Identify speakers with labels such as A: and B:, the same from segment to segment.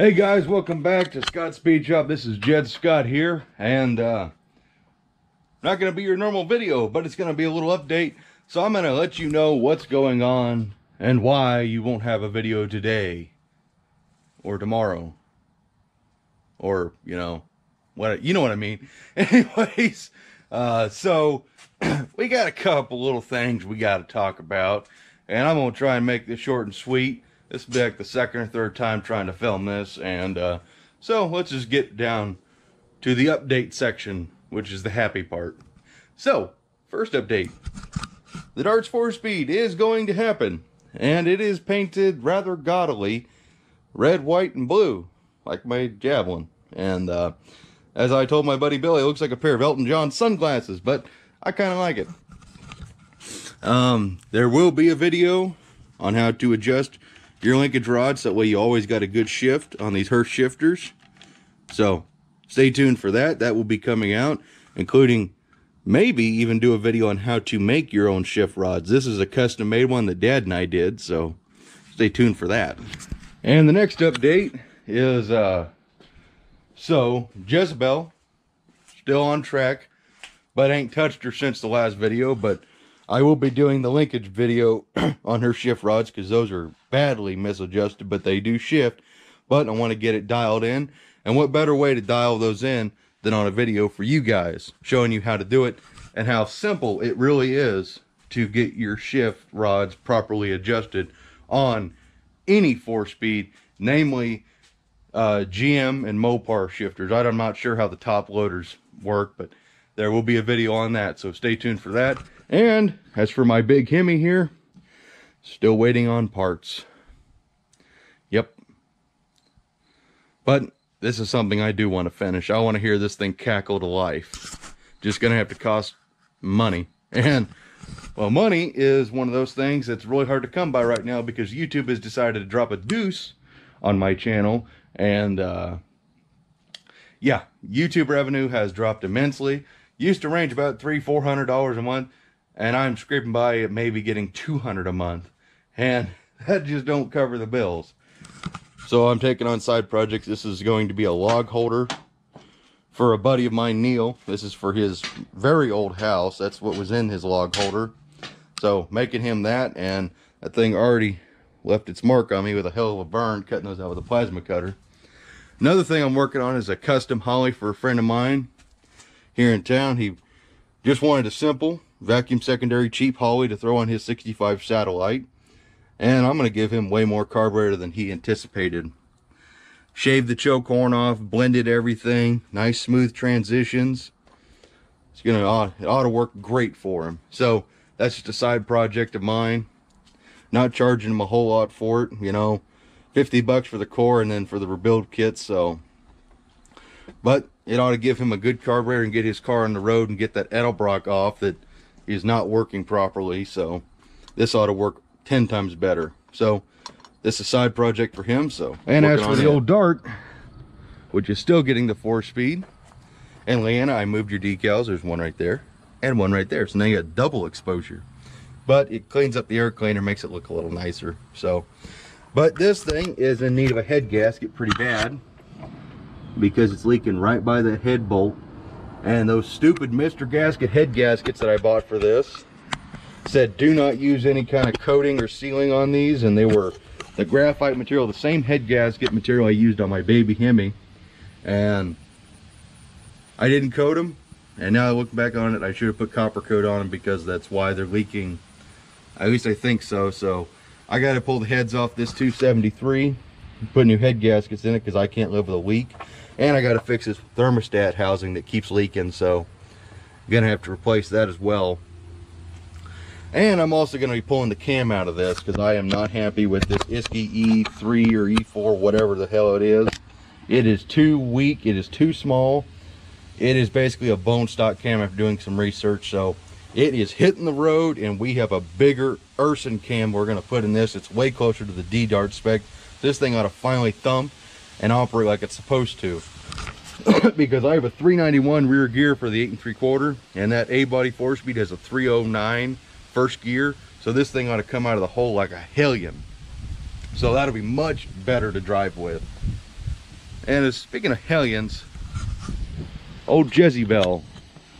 A: Hey guys, welcome back to Scott's Speed Shop. This is Jed Scott here, and not going to be your normal video, but it's going to be a little update. So I'm going to let you know what's going on and why you won't have a video today or tomorrow, or you know what I mean. Anyways, so we got a couple little things we got to talk about, and I'm going to try and make this short and sweet. This will be like the second or third time trying to film this, and so let's just get down to the update section, which is the happy part. So, first update. The Darts 4-Speed is going to happen, and it is painted rather gaudily red, white, and blue, like my Javelin. And as I told my buddy Billy, it looks like a pair of Elton John sunglasses, but I kind of like it. There will be a video on how to adjust your linkage rods, that way you always got a good shift on these Hurst shifters. So stay tuned for that. That will be coming out, including maybe even do a video on how to make your own shift rods. This is a custom made one that Dad and I did, so stay tuned for that. And the next update is so Jezebel still on track, but ain't touched her since the last video. But I will be doing the linkage video on her shift rods, because those are badly misadjusted, but they do shift. But I want to get it dialed in, and what better way to dial those in than on a video for you guys, showing you how to do it and how simple it really is to get your shift rods properly adjusted on any 4-speed, namely GM and Mopar shifters. I'm not sure how the top loaders work, but there will be a video on that, so stay tuned for that. And as for my big Hemi here, still waiting on parts. Yep. But this is something I do want to finish. I want to hear this thing cackle to life. Just gonna have to cost money. And well, money is one of those things that's really hard to come by right now, because YouTube has decided to drop a deuce on my channel. And yeah, YouTube revenue has dropped immensely. Used to range about $300–400 a month, and I'm scraping by at maybe getting $200 a month, and that just don't cover the bills. So I'm taking on side projects. This is going to be a log holder for a buddy of mine, Neil. This is for his very old house. That's what was in his log holder. So making him that, and that thing already left its mark on me with a hell of a burn, cutting those out with a plasma cutter. Another thing I'm working on is a custom holly for a friend of mine here in town. He just wanted a simple vacuum secondary cheap holly to throw on his 65 satellite, and I'm going to give him way more carburetor than he anticipated. Shaved the choke horn off, blended everything, nice smooth transitions. It ought to work great for him. So that's just a side project of mine. Not charging him a whole lot for it, you know, $50 for the core and then for the rebuild kit. So, but it ought to give him a good carburetor and get his car on the road and get that Edelbrock off that is not working properly. So this ought to work 10 times better. So this is a side project for him. So, and as for the old Dart, which is still getting the 4-speed, and Leanna, I moved your decals. There's one right there and one right there, so now you got double exposure. But it cleans up the air cleaner, makes it look a little nicer. So, but this thing is in need of a head gasket pretty bad, because it's leaking right by the head bolt. And those stupid Mr. Gasket head gaskets that I bought for this said do not use any kind of coating or sealing on these, and they were the graphite material, the same head gasket material I used on my baby Hemi, and I didn't coat them. And now I look back on it, I should have put copper coat on them, because that's why they're leaking. At least I think so. So I got to pull the heads off this 273, put new head gaskets in it, because I can't live with a leak. And I got to fix this thermostat housing that keeps leaking, so I'm gonna have to replace that as well. And I'm also going to be pulling the cam out of this, because I am not happy with this Isky E3 or E4, whatever the hell it is. It is too weak, it is too small. It is basically a bone stock cam after doing some research. So it is hitting the road, and we have a bigger Urson cam we're going to put in this. It's way closer to the D-Dart spec. This thing ought to finally thump and operate like it's supposed to. Because I have a 391 rear gear for the 8 3/4, and that A-body 4-speed has a 309 first gear. So this thing ought to come out of the hole like a hellion. So that'll be much better to drive with. And speaking of hellions, old Jezebel,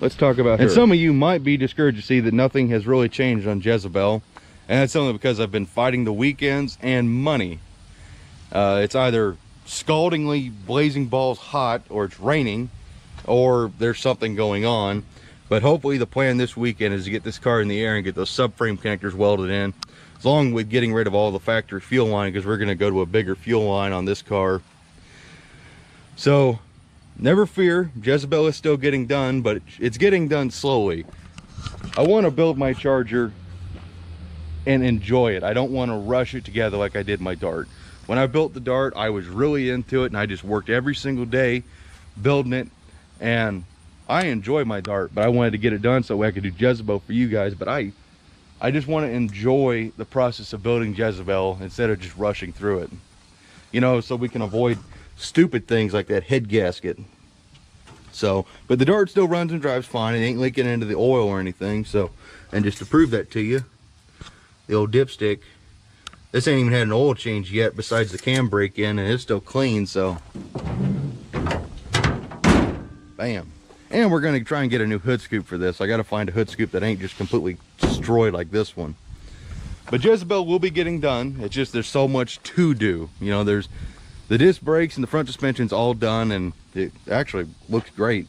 A: let's talk about her. And some of you might be discouraged to see that nothing has really changed on Jezebel, and that's only because I've been fighting the weekends and money. It's either scaldingly blazing balls hot, or it's raining, or there's something going on. But hopefully the plan this weekend is to get this car in the air and get those subframe connectors welded in, along with getting rid of all the factory fuel line, because we're going to go to a bigger fuel line on this car. So never fear, Jezebel is still getting done, but it's getting done slowly. I want to build my Charger and enjoy it. I don't want to rush it together like I did my Dart. When I built the Dart, I was really into it, and I just worked every single day building it, and I enjoy my Dart, but I wanted to get it done so I could do Jezebel for you guys. But I just want to enjoy the process of building Jezebel instead of just rushing through it, you know, so we can avoid stupid things like that head gasket. So, but the Dart still runs and drives fine. It ain't leaking into the oil or anything. So, and just to prove that to you, the old dipstick, this ain't even had an oil change yet besides the cam break in, and it's still clean. So bam. And we're going to try and get a new hood scoop for this. I got to find a hood scoop that ain't just completely destroyed like this one. But Jezebel will be getting done. It's just there's so much to do. You know, there's the disc brakes and the front suspension's all done, and it actually looks great.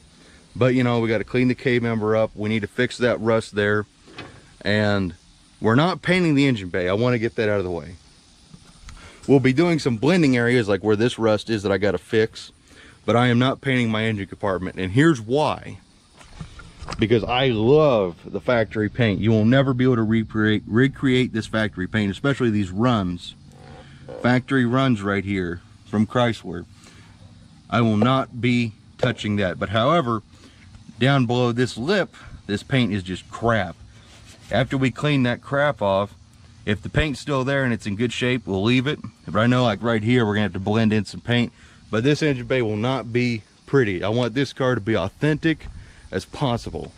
A: But, you know, we got to clean the K-member up. We need to fix that rust there. And we're not painting the engine bay. I want to get that out of the way. We'll be doing some blending areas like where this rust is that I got to fix. But I am not painting my engine compartment, and here's why. Because I love the factory paint. You will never be able to recreate this factory paint, especially these runs. Factory runs right here from Chrysler. I will not be touching that. But however, down below this lip, this paint is just crap. After we clean that crap off, if the paint's still there and it's in good shape, we'll leave it. But I know like right here, we're gonna have to blend in some paint. But this engine bay will not be pretty. I want this car to be authentic as possible.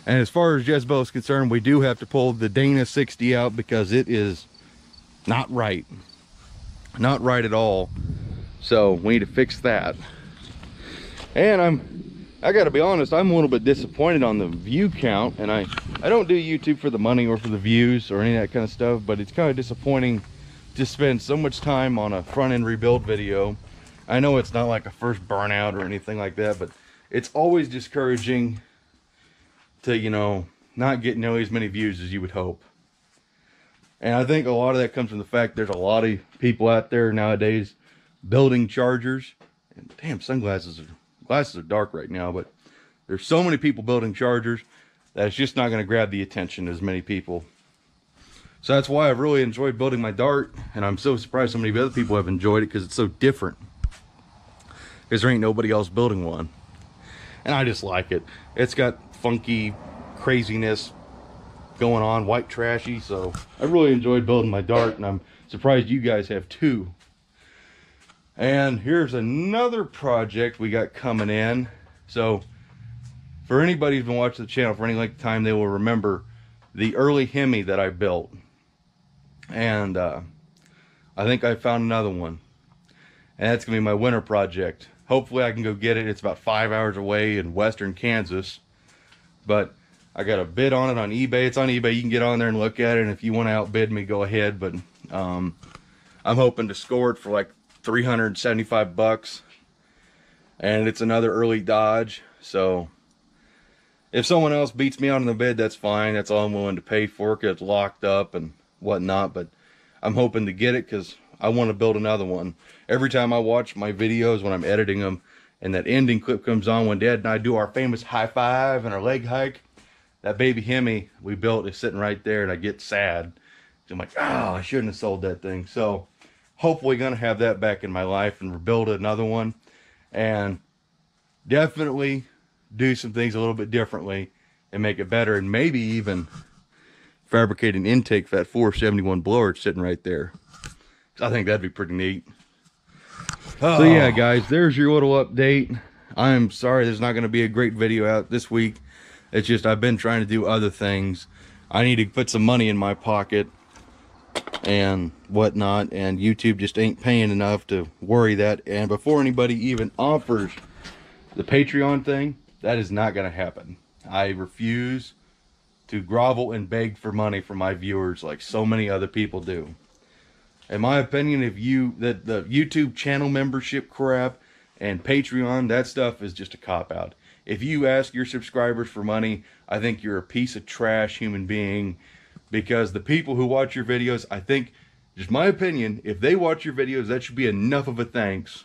A: And as far as Jezebel is concerned, we do have to pull the Dana 60 out because it is not right. Not right at all. So we need to fix that. And I gotta be honest, I'm a little bit disappointed on the view count. And I don't do YouTube for the money or for the views or any of that kind of stuff, but it's kind of disappointing to spend so much time on a front end rebuild video. I know it's not like a first burnout or anything like that, but it's always discouraging to, you know, not get nearly as many views as you would hope. And I think a lot of that comes from the fact there's a lot of people out there nowadays building Chargers. And damn, glasses are dark right now, but there's so many people building Chargers that it's just not going to grab the attention as many people. So that's why I've really enjoyed building my Dart, and I'm so surprised so many other people have enjoyed it because it's so different. Because there ain't nobody else building one. And I just like it. It's got funky craziness going on, white trashy, so I really enjoyed building my Dart, and I'm surprised you guys have too. And here's another project we got coming in. So for anybody who's been watching the channel for any length of time, they will remember the early Hemi that I built. And I think I found another one, and that's gonna be my winter project. Hopefully I can go get it. It's about 5 hours away in western Kansas, but I got a bid on it on eBay. It's on eBay. You can get on there and look at it, and if you want to outbid me, go ahead. But I'm hoping to score it for like 375 bucks, and it's another early Dodge. So if someone else beats me out on the bid, that's fine. That's all I'm willing to pay for it, 'cause it's locked up and whatnot. But I'm hoping to get it because I want to build another one. Every time I watch my videos when I'm editing them, and that ending clip comes on when Dad and I do our famous high five and our leg hike, that baby Hemi we built is sitting right there, and I get sad. I'm like, oh, I shouldn't have sold that thing. So hopefully gonna have that back in my life and rebuild another one, and definitely do some things a little bit differently and make it better, and maybe even fabricate an intake for that 471 blower sitting right there. I think that'd be pretty neat. So yeah, guys, there's your little update. I'm sorry there's not going to be a great video out this week. It's just I've been trying to do other things. I need to put some money in my pocket, and whatnot, and YouTube just ain't paying enough to worry that. And before anybody even offers the Patreon thing, that is not going to happen. I refuse to grovel and beg for money from my viewers like so many other people do. In my opinion, if the YouTube channel membership crap and Patreon, that stuff is just a cop-out. If you ask your subscribers for money, I think you're a piece of trash human being, because the people who watch your videos, I think, just my opinion, if they watch your videos, that should be enough of a thanks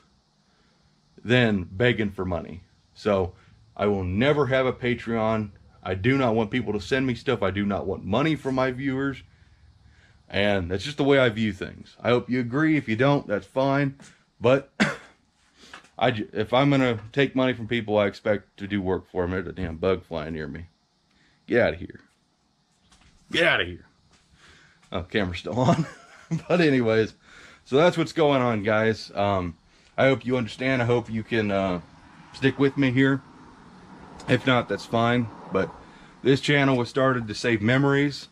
A: than begging for money. So I will never have a Patreon. I do not want people to send me stuff. I do not want money from my viewers. And that's just the way I view things. I hope you agree. If you don't, that's fine. But if I'm going to take money from people, I expect to do work for them. There's a damn bug flying near me. Get out of here. Get out of here. Oh, camera's still on. But anyways, so that's what's going on, guys. I hope you understand. I hope you can stick with me here. If not, that's fine. But this channel was started to save memories,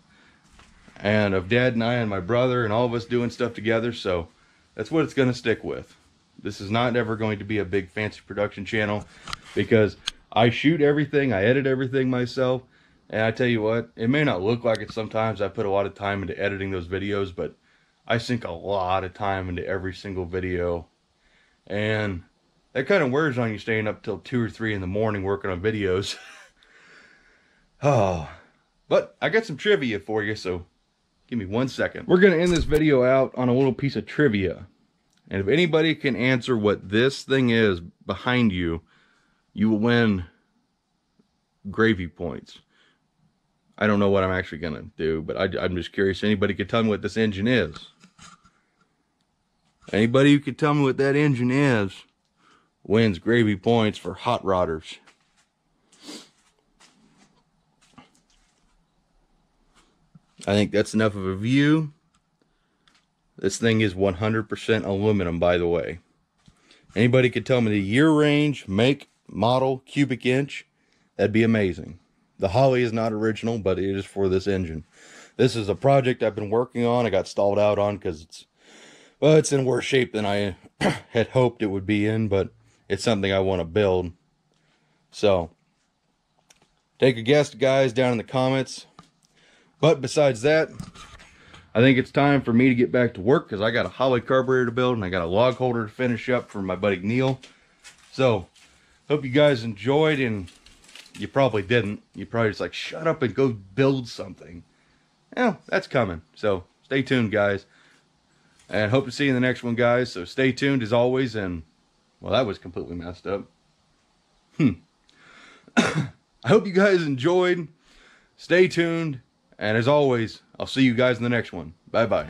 A: and of Dad and I and my brother and all of us doing stuff together. So that's what it's going to stick with. This is not ever going to be a big fancy production channel, because I shoot everything, I edit everything myself. And I tell you what, it may not look like it sometimes. I put a lot of time into editing those videos, but I sink a lot of time into every single video. And that kind of wears on you, staying up till 2 or 3 in the morning working on videos. Oh, but I got some trivia for you, so give me 1 second. We're going to end this video out on a little piece of trivia. And if anybody can answer what this thing is behind you, you will win gravy points. I don't know what I'm actually going to do, but I'm just curious. Anybody could tell me what this engine is? Anybody who could tell me what that engine is wins gravy points for hot rodders. I think that's enough of a view. This thing is 100% aluminum, by the way. Anybody could tell me the year range, make, model, cubic inch, that'd be amazing. The Holly is not original, but it is for this engine. This is a project I've been working on. I got stalled out on because it's in worse shape than I had hoped it would be in, but it's something I want to build. So, take a guess, guys, down in the comments. But besides that, I think it's time for me to get back to work, because I got a Holly carburetor to build and I got a log holder to finish up for my buddy Neil. So, hope you guys enjoyed, and you probably didn't. You probably just like, shut up and go build something. Well, that's coming. So, stay tuned, guys. And hope to see you in the next one, guys. So, stay tuned as always. And, well, that was completely messed up. I hope you guys enjoyed. Stay tuned. And as always, I'll see you guys in the next one. Bye-bye.